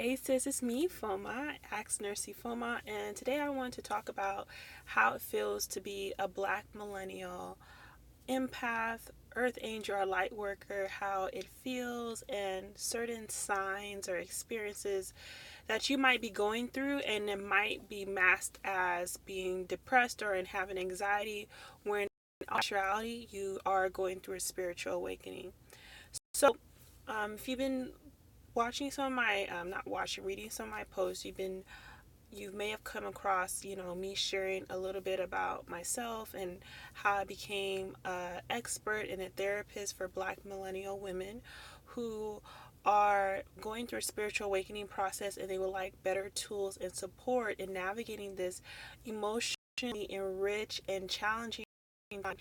Hey sis, it's me, Ifeoma, Ask Nurse Ifeoma, and today I want to talk about how it feels to be a Black millennial empath, earth angel, or light worker, how it feels, and certain signs or experiences that you might be going through, and it might be masked as being depressed or in having anxiety, when in actuality you are going through a spiritual awakening. So, if you've been watching some of my not watching reading some of my posts, you may have come across me sharing a little bit about myself and how I became an expert and a therapist for Black millennial women who are going through a spiritual awakening process, and they would like better tools and support in navigating this emotionally enriched and challenging time,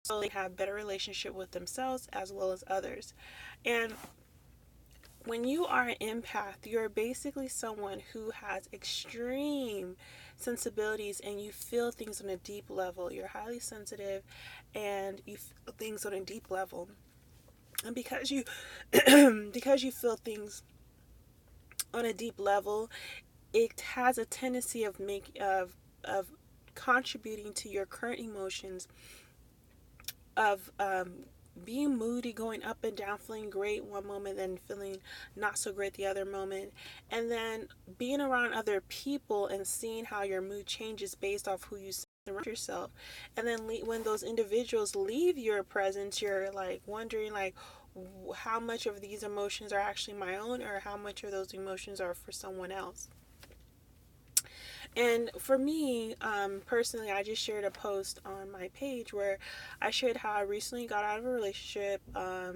so they have better relationship with themselves as well as others. And when you are an empath, you're basically someone who has extreme sensibilities, and you feel things on a deep level. You're highly sensitive and you feel things on a deep level. And because you because you feel things on a deep level, it has a tendency of contributing to your current emotions of being moody, going up and down, feeling great one moment, then feeling not so great the other moment, and then being around other people and seeing how your mood changes based off who you surround yourself. And then when those individuals leave your presence, you're like wondering like how much of these emotions are actually my own, or how much of those emotions are for someone else. And for me, personally, I just shared a post on my page where I shared how I recently got out of a relationship. I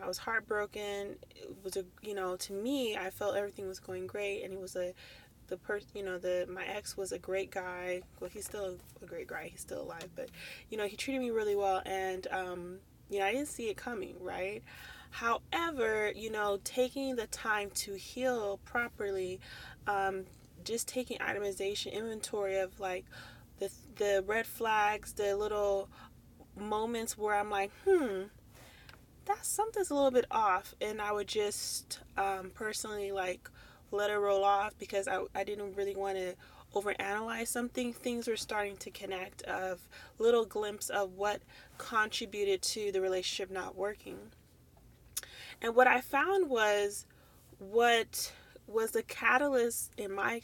was heartbroken. It was to me, I felt everything was going great, and he was my ex was a great guy. Well, he's still a great guy. He's still alive, but he treated me really well, and I didn't see it coming, right? However, taking the time to heal properly, just taking itemization, inventory of like the red flags, the little moments where I'm like, that something's a little bit off, and I would just personally like let it roll off, because I didn't really want to overanalyze something. Things were starting to connect, of little glimpse of what contributed to the relationship not working. And what I found was, what was the catalyst in my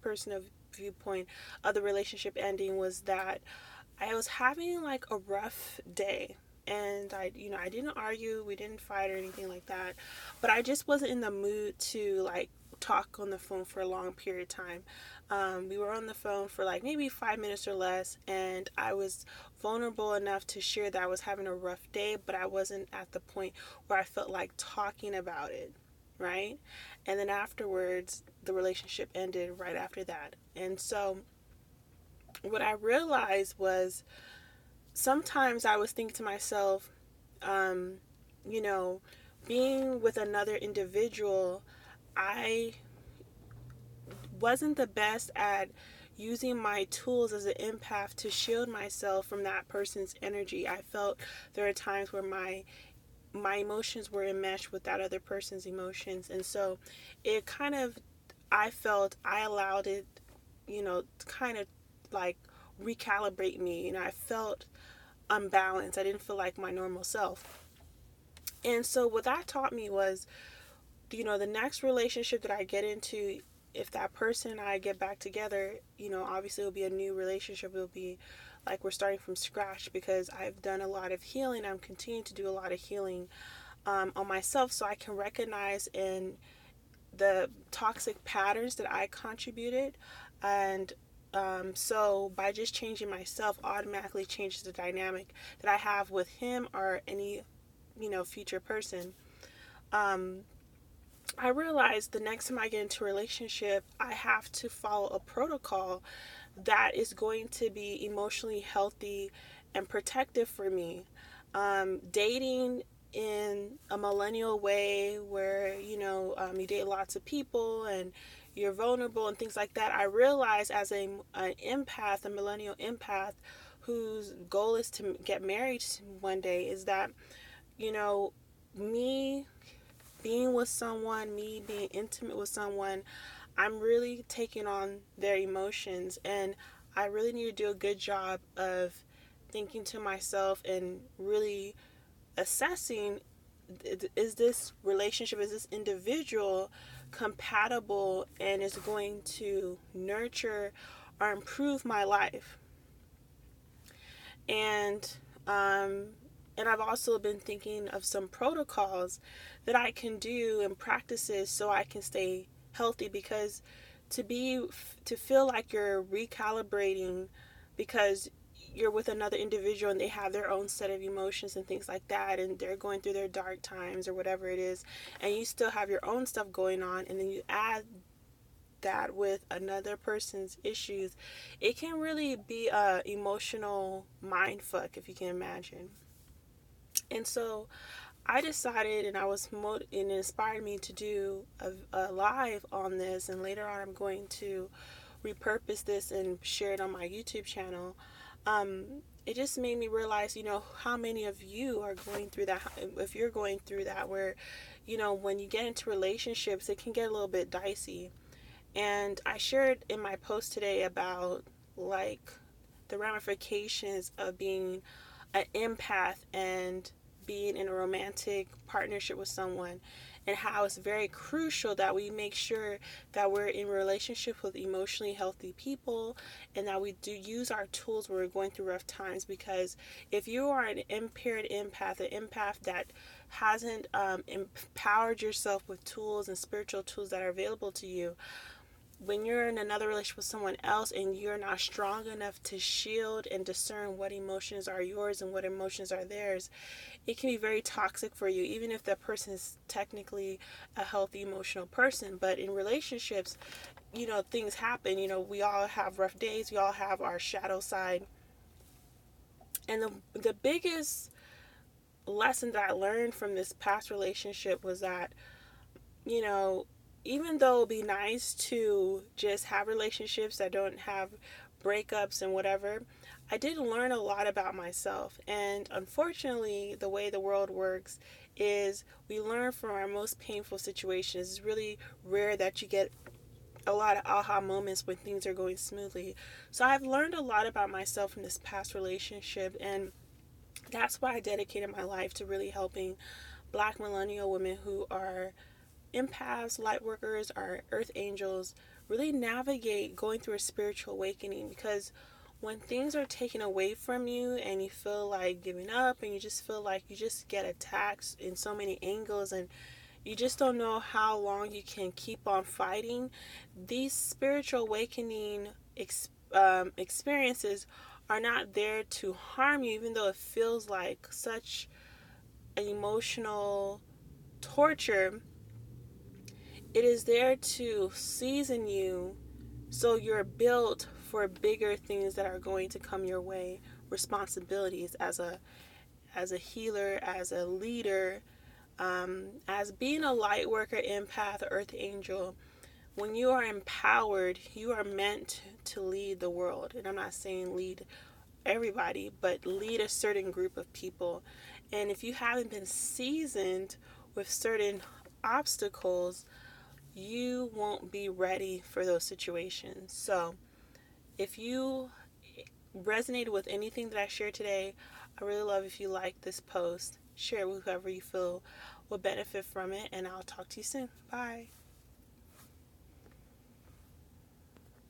personal viewpoint of the relationship ending was that I was having like a rough day. And I didn't argue, we didn't fight or anything like that, but I just wasn't in the mood to like talk on the phone for a long period of time. We were on the phone for like maybe 5 minutes or less, and I was vulnerable enough to share that I was having a rough day, but I wasn't at the point where I felt like talking about it, right? And then afterwards, the relationship ended right after that. And so what I realized was, sometimes I was thinking to myself, um, you know, being with another individual, I wasn't the best at using my tools as an empath to shield myself from that person's energy. I felt there are times where my emotions were enmeshed with that other person's emotions, and so it kind of, I felt I allowed it, to kind of like recalibrate me. I felt unbalanced. I didn't feel like my normal self. And so what that taught me was, the next relationship that I get into, if that person and I get back together, obviously it'll be a new relationship. It'll be like we're starting from scratch, because I've done a lot of healing. I'm continuing to do a lot of healing on myself, so I can recognize in the toxic patterns that I contributed. And so by just changing myself automatically changes the dynamic that I have with him or any future person. I realized the next time I get into a relationship, I have to follow a protocol that is going to be emotionally healthy and protective for me. Dating in a millennial way, where you date lots of people and you're vulnerable and things like that. I realized as an empath, a millennial empath, whose goal is to get married one day, is that me being with someone, me being intimate with someone, I'm really taking on their emotions, and I really need to do a good job of thinking to myself and really assessing, is this relationship, is this individual compatible and is going to nurture or improve my life. And um and I've also been thinking of some protocols that I can do and practices so I can stay healthy, because to feel like you're recalibrating because you're with another individual and they have their own set of emotions and things like that, and they're going through their dark times or whatever it is, and you still have your own stuff going on, and then you add that with another person's issues, it can really be a emotional mind fuck, if you can imagine. And so I decided, and it inspired me to do a live on this, and later on I'm going to repurpose this and share it on my YouTube channel. It just made me realize, how many of you are going through that. If you're going through that, where, when you get into relationships, it can get a little bit dicey. And I shared in my post today about, like, the ramifications of being an empath and being in a romantic partnership with someone, and how it's very crucial that we make sure that we're in relationship with emotionally healthy people, and that we do use our tools when we're going through rough times. Because if you are an impaired empath, an empath that hasn't empowered yourself with tools and spiritual tools that are available to you, when you're in another relationship with someone else and you're not strong enough to shield and discern what emotions are yours and what emotions are theirs, it can be very toxic for you, even if that person is technically a healthy emotional person. But in relationships, things happen. We all have rough days, we all have our shadow side. And the biggest lesson that I learned from this past relationship was that, you know, even though it'd be nice to just have relationships that don't have breakups and whatever, I did learn a lot about myself. And unfortunately, the way the world works is we learn from our most painful situations. It's really rare that you get a lot of aha moments when things are going smoothly. So I've learned a lot about myself in this past relationship, and that's why I dedicated my life to really helping Black millennial women who are empaths, light workers, or earth angels really navigate going through a spiritual awakening. Because when things are taken away from you and you feel like giving up, and you just feel like you just get attacked in so many angles, and you just don't know how long you can keep on fighting, these spiritual awakening experiences are not there to harm you, even though it feels like such an emotional torture. It is there to season you so you're built for bigger things that are going to come your way. Responsibilities as a healer, as a leader, as being a light worker, empath, earth angel. When you are empowered, you are meant to lead the world. And I'm not saying lead everybody, but lead a certain group of people. And if you haven't been seasoned with certain obstacles, you won't be ready for those situations. So if you resonated with anything that I shared today, I really love if you like this post, share it with whoever you feel will benefit from it, and I'll talk to you soon. Bye.